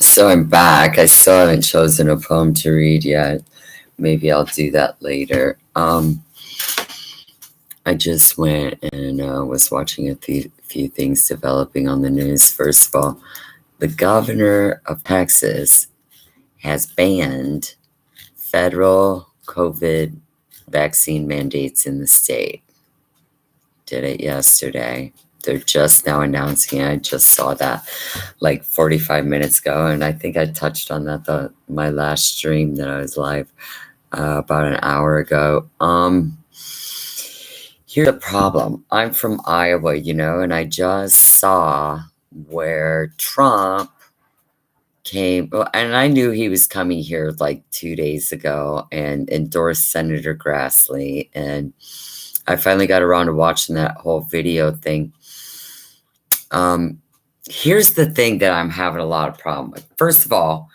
So I'm back. I still haven't chosen a poem to read yet. Maybe I'll do that later. I just went and was watching a few things developing on the news. First of all, the governor of Texas has banned federal COVID vaccine mandates in the state. Did it yesterday. They're just now announcing it. I just saw that like 45 minutes ago, and I think I touched on that my last stream that I was live about an hour ago. Here's the problem. I'm from Iowa, and I just saw where Trump came, and I knew he was coming here like 2 days ago and endorsed Senator Grassley, and I finally got around to watching that whole video thing. Here's the thing that I'm having a lot of problem with. First of all,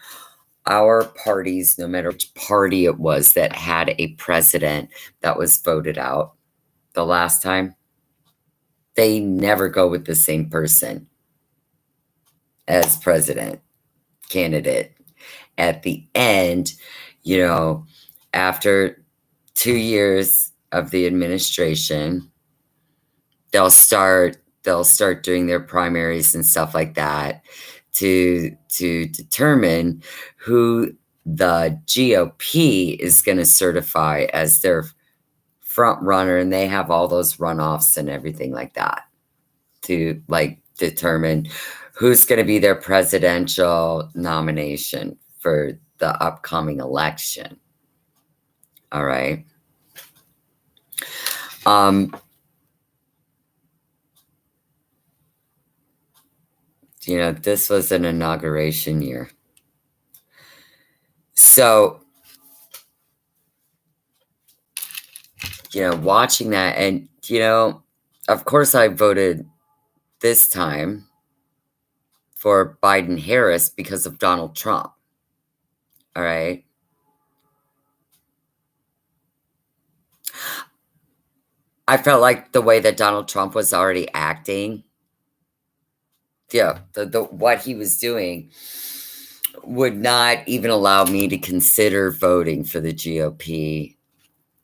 our parties, no matter which party it was that had a president that was voted out the last time, they never go with the same person as president candidate. At the end, after 2 years of the administration, they'll start doing their primaries and stuff like that to determine who the GOP is going to certify as their front runner, and they have all those runoffs and everything like that to like determine who's going to be their presidential nomination for the upcoming election. All right. This was an inauguration year. So, watching that, and, of course I voted this time for Biden-Harris because of Donald Trump. All right. I felt like the way that Donald Trump was already acting, the what he was doing would not even allow me to consider voting for the GOP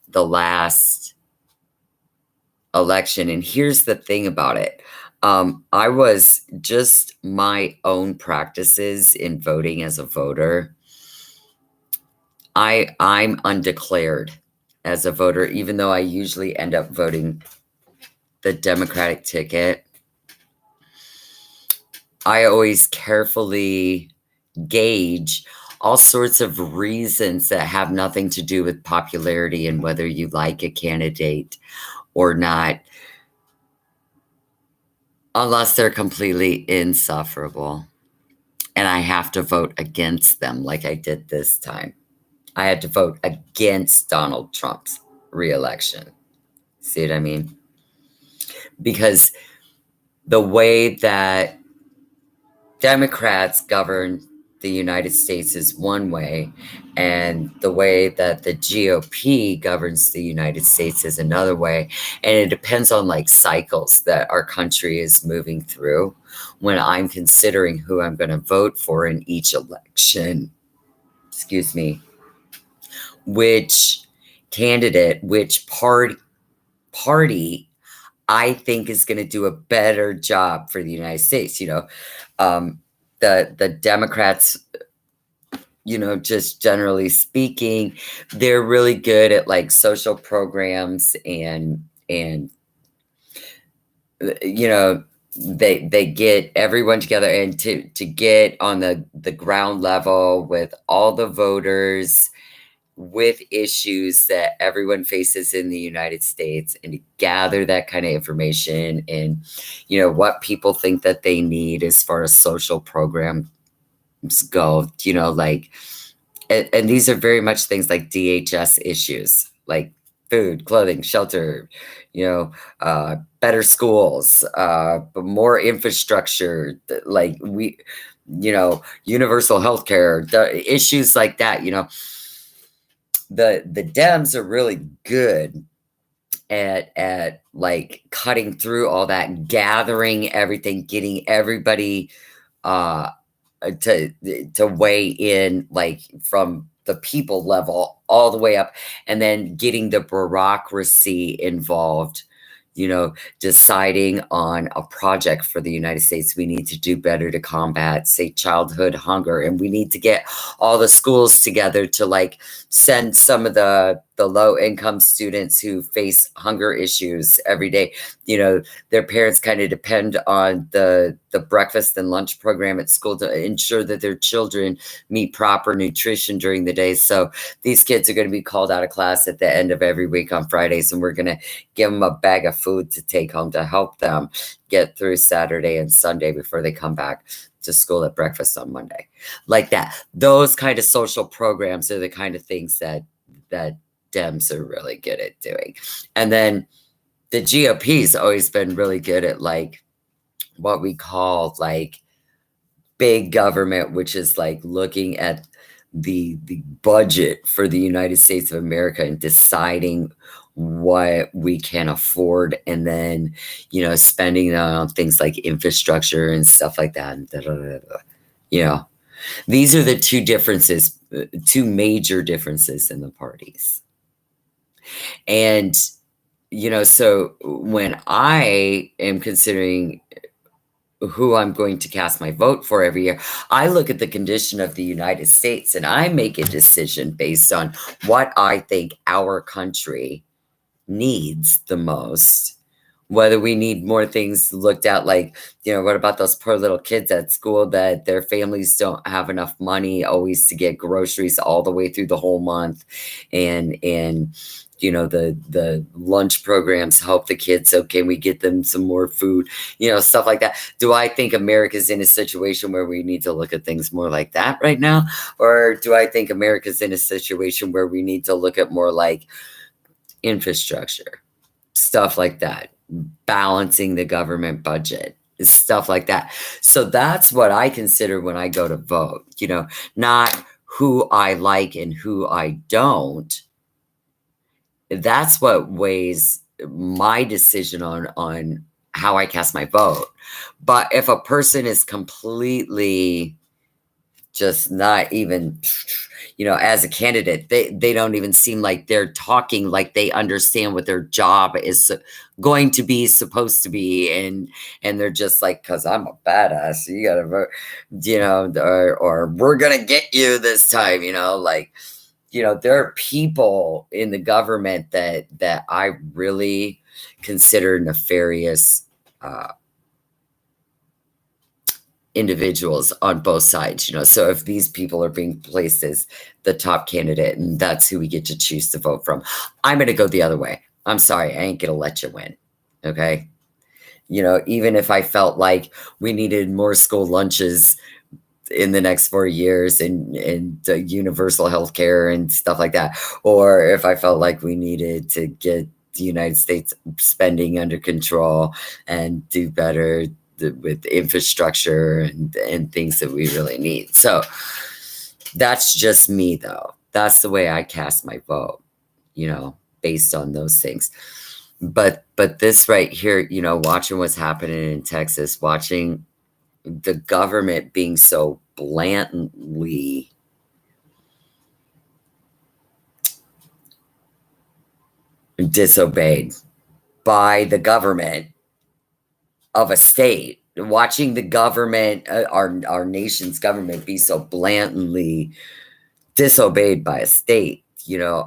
the last election. And here's the thing about it. I was just my own practices in voting as a voter. I'm undeclared as a voter, even though I usually end up voting the Democratic ticket. I always carefully gauge all sorts of reasons that have nothing to do with popularity and whether you like a candidate or not, unless they're completely insufferable. And I have to vote against them like I did this time. I had to vote against Donald Trump's reelection. See what I mean? Because the way that Democrats govern the United States is one way, and the way that the GOP governs the United States is another way. And it depends on like cycles that our country is moving through when I'm considering who I'm going to vote for in each election. Excuse me. Which candidate, which party I think is going to do a better job for the United States. The Democrats, just generally speaking, they're really good at like social programs and they get everyone together and to get on the ground level with all the voters with issues that everyone faces in the United States, and to gather that kind of information and, what people think that they need as far as social programs go, and these are very much things like DHS issues, like food, clothing, shelter, better schools, more infrastructure, like universal healthcare, the issues like that, The Dems are really good at like cutting through all that, gathering everything, getting everybody uh to weigh in, like from the people level all the way up, and then getting the bureaucracy involved, deciding on a project for the United States. We need to do better to combat, say, childhood hunger, and we need to get all the schools together to like send some of the low income students who face hunger issues every day. Their parents kind of depend on the breakfast and lunch program at school to ensure that their children meet proper nutrition during the day. So these kids are going to be called out of class at the end of every week on Fridays, and we're going to give them a bag of food to take home to help them get through Saturday and Sunday before they come back to school at breakfast on Monday. Like that. Those kind of social programs are the kind of things that Dems are really good at doing. And then the GOP's always been really good at like what we call like big government, which is like looking at the budget for the United States of America and deciding what we can afford, and then spending it on things like infrastructure and stuff like that. And these are the two major differences in the parties. And so when I am considering who I'm going to cast my vote for every year, I look at the condition of the United States and I make a decision based on what I think our country needs the most. Whether we need more things looked at, like, what about those poor little kids at school that their families don't have enough money always to get groceries all the way through the whole month, and the lunch programs help the kids. So can we get them some more food, stuff like that. Do I think America's in a situation where we need to look at things more like that right now? Or do I think America's in a situation where we need to look at more like infrastructure, stuff like that, balancing the government budget, stuff like that? So that's what I consider when I go to vote, not who I like and who I don't. That's what weighs my decision on how I cast my vote. But if a person is completely just not even, as a candidate, they don't even seem like they're talking like they understand what their job is going to be, supposed to be, and they're just like, because I'm a badass, you gotta vote, or we're gonna get you this time, there are people in the government that I really consider nefarious individuals on both sides. So if these people are being placed as the top candidate and that's who we get to choose to vote from, I'm going to go the other way. I'm sorry, I ain't going to let you win. Okay. Even if I felt like we needed more school lunches in the next 4 years and universal health care and stuff like that, or if I felt like we needed to get the United States spending under control and do better with infrastructure and things that we really need. So that's just me, though. That's the way I cast my vote, based on those things. But this right here, watching what's happening in Texas, watching the government being so blatantly disobeyed by the government of a state, watching the government, our nation's government, be so blatantly disobeyed by a state,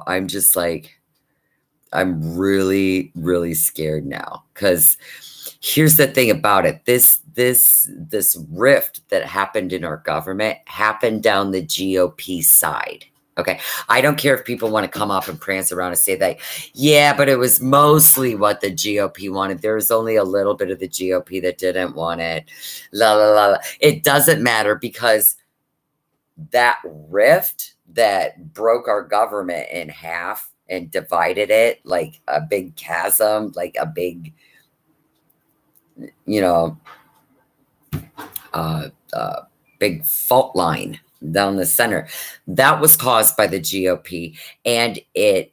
I'm just like, I'm really, really scared now. Because here's the thing about it. This rift that happened in our government happened down the GOP side. Okay. I don't care if people want to come up and prance around and say that, yeah, but it was mostly what the GOP wanted. There was only a little bit of the GOP that didn't want it. La, la, la, la. It doesn't matter, because that rift that broke our government in half and divided it like a big chasm, like a big, big fault line down the center, that was caused by the GOP, and it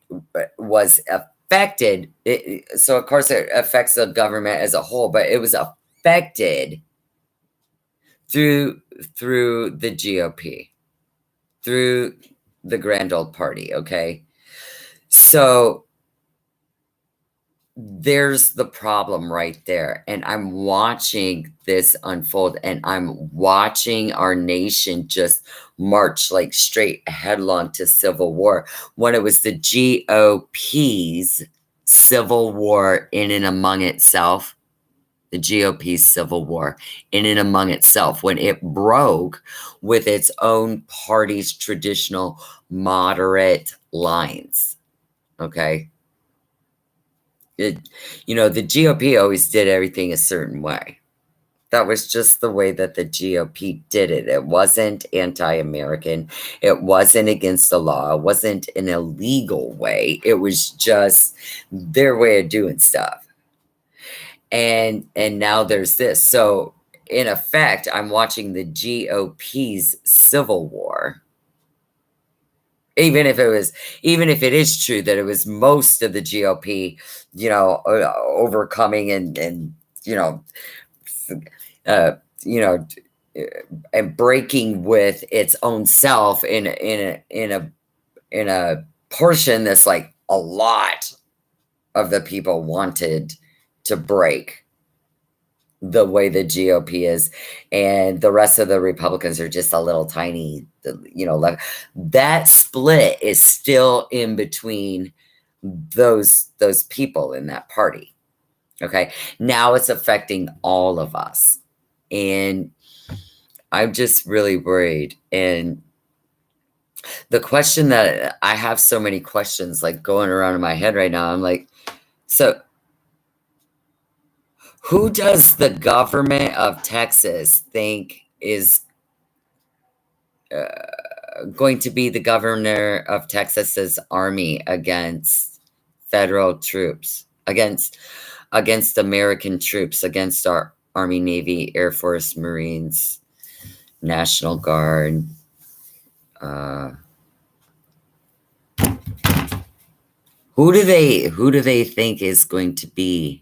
was affected. So, of course, it affects the government as a whole, but it was affected through the GOP, through the grand old party, okay? So there's the problem right there. And I'm watching this unfold, and I'm watching our nation just march like straight headlong to civil war when it was the GOP's civil war in and among itself. The GOP's civil war in and among itself, when it broke with its own party's traditional moderate lines. Okay. The GOP always did everything a certain way. That was just the way that the GOP did it. It wasn't anti-American. It wasn't against the law. It wasn't an illegal way. It was just their way of doing stuff. And now there's this. So in effect, I'm watching the GOP's civil war. Even if it is true that it was most of the GOP, overcoming and uh, you know, and breaking with its own self in a portion that's like a lot of the people wanted to break the way the GOP is, and the rest of the Republicans are just a little tiny, like that split is still in between those people in that party. Okay. Now it's affecting all of us. And I'm just really worried. And the question that I have, so many questions like going around in my head right now. I'm like, so who does the government of Texas think is going to be the governor of Texas's army against federal troops, against American troops, against our Army, Navy, Air Force, Marines, National Guard? Who do they think is going to be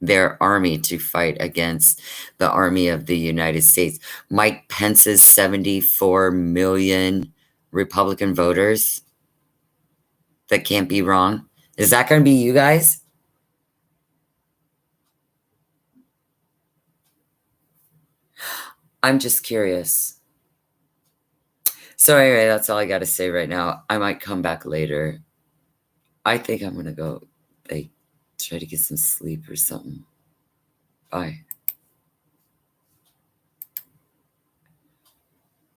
their army to fight against the army of the United States? Mike Pence's 74 million Republican voters that can't be wrong? Is that going to be you guys? I'm just curious. So anyway, that's all I got to say right now. I might come back later. I think I'm going to go try to get some sleep or something. Bye.